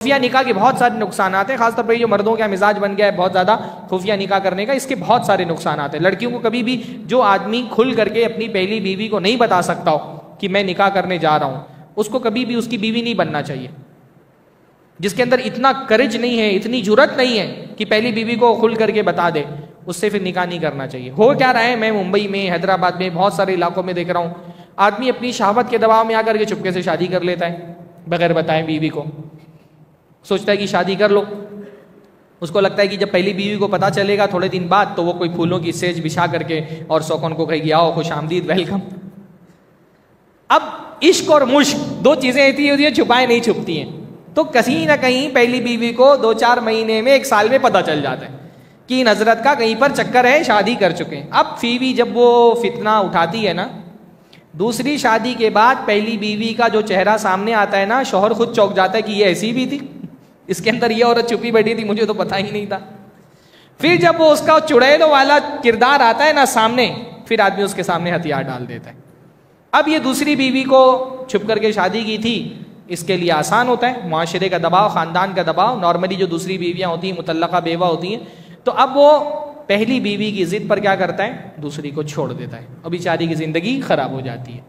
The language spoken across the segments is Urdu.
خفیہ نکاح کے بہت سارے نقصانات ہیں، خاص طور پہ جو مردوں کا مزاج بن گیا ہے بہت زیادہ خفیہ نکاح کرنے کا، اس کے بہت سارے نقصانات ہیں. لڑکیوں کو کبھی بھی جو آدمی کھل کر کے اپنی پہلی بیوی کو نہیں بتا سکتا ہو کہ میں نکاح کرنے جا رہا ہوں، اس کو کبھی بھی اس کی بیوی نہیں بننا چاہیے. جس کے اندر اتنا کرج نہیں ہے، اتنی جرت نہیں ہے کہ پہلی بیوی کو کھل کر کے بتا دے، اس سے پھر نکاح نہیں کرنا چاہیے. ہو کیا رہا ہے، میں ممبئی میں، حیدرآباد میں، بہت سارے علاقوں میں دیکھ رہا ہوں، آدمی اپنی شہوت کے دباؤ میں آ کر کے چپکے سے شادی کر لیتا ہے بغیر بتائے بیوی کو. سوچتا ہے کہ شادی کر لو، اس کو لگتا ہے کہ جب پہلی بیوی کو پتا چلے گا تھوڑے دن بعد تو وہ کوئی پھولوں کی سیج بچھا کر کے اور سوکن کو کہے گی آؤ خوش آمدید ویلکم. اب عشق اور مشق دو چیزیں ایسی ہوتی ہیں چھپائے نہیں چھپتی ہیں، تو کہیں نہ کہیں پہلی بیوی کو 2-4 مہینے میں 1 سال میں پتہ چل جاتا ہے کہ ان حضرت کا کہیں پر چکر ہے، شادی کر چکے ہیں. اب بیوی جب وہ فتنہ اٹھاتی ہے نا، دوسری شادی کے بعد پہلی بیوی کا جو چہرہ سامنے آتا ہے نا، شوہر خود چونک جاتا ہے کہ یہ ایسی بھی تھی، اس کے اندر یہ عورت چھپی بیٹھی تھی، مجھے تو پتہ ہی نہیں تھا. پھر جب وہ اس کا چڑیلوں والا کردار آتا ہے نا سامنے، پھر آدمی اس کے سامنے ہتھیار ڈال دیتا ہے. اب یہ دوسری بیوی کو چھپ کر کے شادی کی تھی، اس کے لیے آسان ہوتا ہے، معاشرے کا دباؤ، خاندان کا دباؤ. نارملی جو دوسری بیویاں ہوتی ہیں مطلقہ بیوہ ہوتی ہیں، تو اب وہ پہلی بیوی کی ضد پر کیا کرتا ہے، دوسری کو چھوڑ دیتا ہے اور بیچاری کی زندگی خراب ہو جاتی ہے.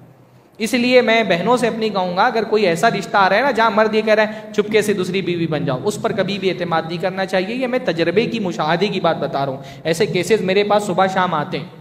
اس لیے میں بہنوں سے اپنی کہوں گا، اگر کوئی ایسا رشتہ آ رہا ہے نا جہاں مرد یہ کہہ رہا ہے چپکے سے دوسری بیوی بن جاؤ، اس پر کبھی بھی اعتماد نہیں کرنا چاہیے. یہ میں تجربے کی، مشاہدے کی بات بتا رہا ہوں. ایسے کیسز میرے پاس صبح شام آتے ہیں.